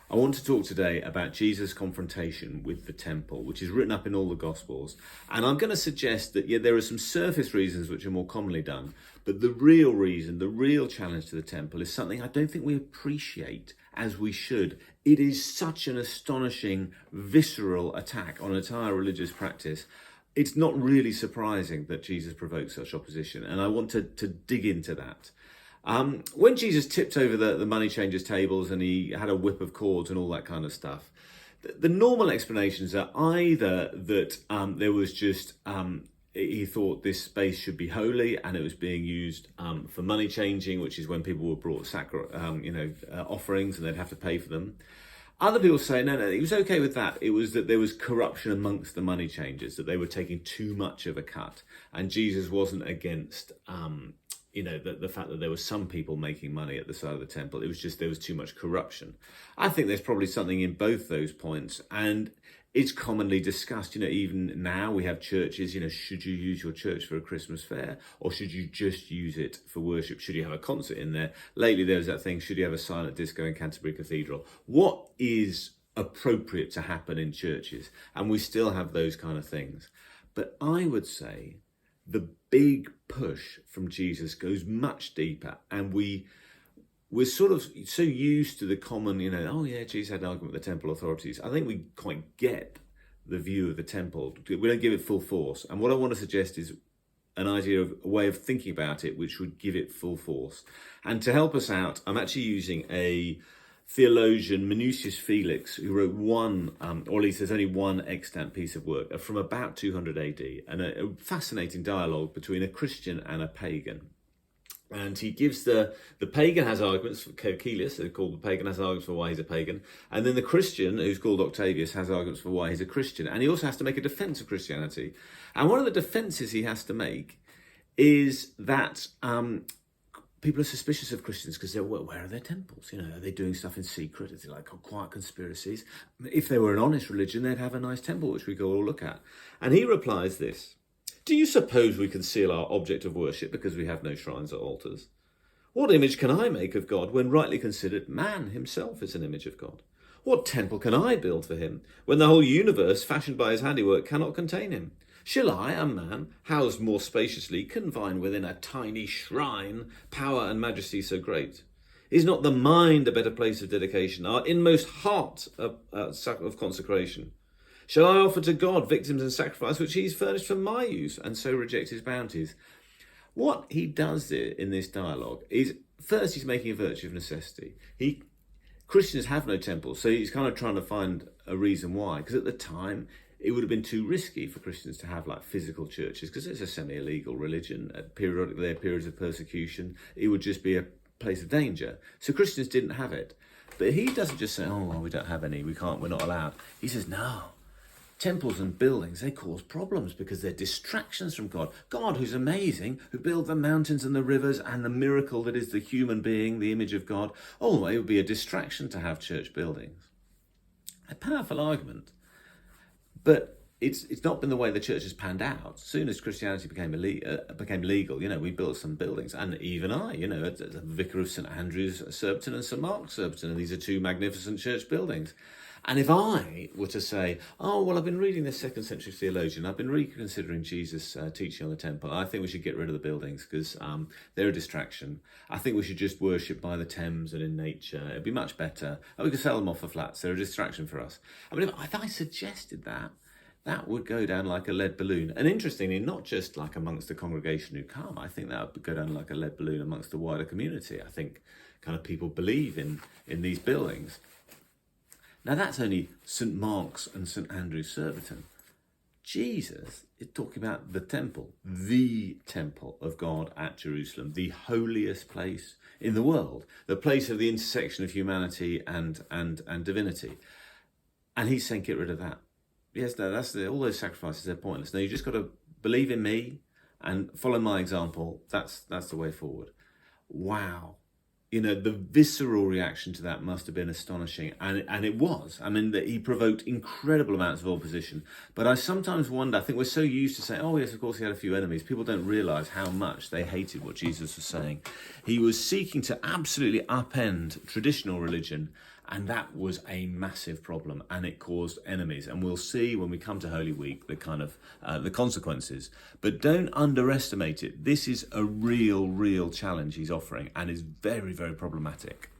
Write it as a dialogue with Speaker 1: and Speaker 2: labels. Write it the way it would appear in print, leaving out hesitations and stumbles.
Speaker 1: I want to talk today about Jesus' confrontation with the temple, which is written up in all the Gospels. And I'm going to suggest that there are some surface reasons which are more commonly done, but the real reason, the real challenge to the temple is something I don't think we appreciate as we should. It is such an astonishing, visceral attack on entire religious practice. It's not really surprising that Jesus provokes such opposition, and I want to dig into that. When Jesus tipped over the money changers' tables and he had a whip of cords and all that kind of stuff, the normal explanations are either that there was just, he thought this space should be holy and it was being used for money changing, which is when people were brought offerings and they'd have to pay for them. Other people say, no, he was okay with that. It was that there was corruption amongst the money changers, that they were taking too much of a cut. And Jesus wasn't against, the fact that there were some people making money at the side of the temple. It was just there was too much corruption. I think there's probably something in both those points. And it's commonly discussed, even now we have churches, should you use your church for a Christmas fair or should you just use it for worship? Should you have a concert in there? Lately, there was that thing, should you have a silent disco in Canterbury Cathedral? What is appropriate to happen in churches? And we still have those kind of things. But I would say the big push from Jesus goes much deeper, and we're sort of so used to the common, Jesus had an argument with the temple authorities. I think we quite get the view of the temple. We don't give it full force. And what I want to suggest is an idea of a way of thinking about it, which would give it full force. And to help us out, I'm actually using a theologian, Minucius Felix, who wrote one, or at least there's only one extant piece of work from about 200 AD, and a fascinating dialogue between a Christian and a pagan. And he gives the pagan has arguments for Coelius, they're called the pagan, has arguments for why he's a pagan. And then the Christian, who's called Octavius, has arguments for why he's a Christian. And he also has to make a defense of Christianity. And one of the defenses he has to make is that people are suspicious of Christians because where are their temples? Are they doing stuff in secret? Is it like quiet conspiracies? If they were an honest religion, they'd have a nice temple, which we go all look at. And he replies this: do you suppose we conceal our object of worship because we have no shrines or altars? What image can I make of God when rightly considered man himself is an image of God? What temple can I build for him when the whole universe fashioned by his handiwork cannot contain him? Shall I, a man, housed more spaciously, confine within a tiny shrine power and majesty so great? Is not the mind a better place of dedication, our inmost heart of consecration? Shall I offer to God victims and sacrifice which he's furnished for my use, and so reject his bounties? What he does there in this dialogue is, first, he's making a virtue of necessity. Christians have no temples, so he's kind of trying to find a reason why, because at the time, it would have been too risky for Christians to have physical churches, because it's a semi-illegal religion. Periodically, there are periods of persecution. It would just be a place of danger. So Christians didn't have it. But he doesn't just say, we don't have any, we're not allowed. He says, no, temples and buildings, they cause problems because they're distractions from God. God, who's amazing, who built the mountains and the rivers and the miracle that is the human being, the image of God. It would be a distraction to have church buildings. A powerful argument. But it's not been the way the church has panned out. As soon as Christianity became legal, we built some buildings. And even the vicar of St Andrew's, Surbiton, and St Mark's, Surbiton, and these are two magnificent church buildings. And if I were to say, I've been reading this 2nd century theologian, I've been reconsidering Jesus' teaching on the temple, I think we should get rid of the buildings because they're a distraction. I think we should just worship by the Thames and in nature. It'd be much better. We could sell them off for flats. They're a distraction for us. If I suggested that would go down like a lead balloon. And interestingly, not just amongst the congregation who come, I think that would go down like a lead balloon amongst the wider community. I think kind of people believe in these buildings. Now, that's only St Mark's and St Andrew's, Surbiton. Jesus is talking about the temple of God at Jerusalem, the holiest place in the world, the place of the intersection of humanity and divinity. And he's saying, get rid of that. Yes, no, all those sacrifices, they're pointless. No, you just got to believe in me and follow my example. That's the way forward. Wow. The visceral reaction to that must have been astonishing. And it was. He provoked incredible amounts of opposition. But I sometimes wonder, I think we're so used to saying, yes, of course he had a few enemies. People don't realise how much they hated what Jesus was saying. He was seeking to absolutely upend traditional religion And that was a massive problem, and it caused enemies. And we'll see when we come to Holy Week the kind of the consequences. But don't underestimate it. This is a real challenge he's offering, and is very, very problematic.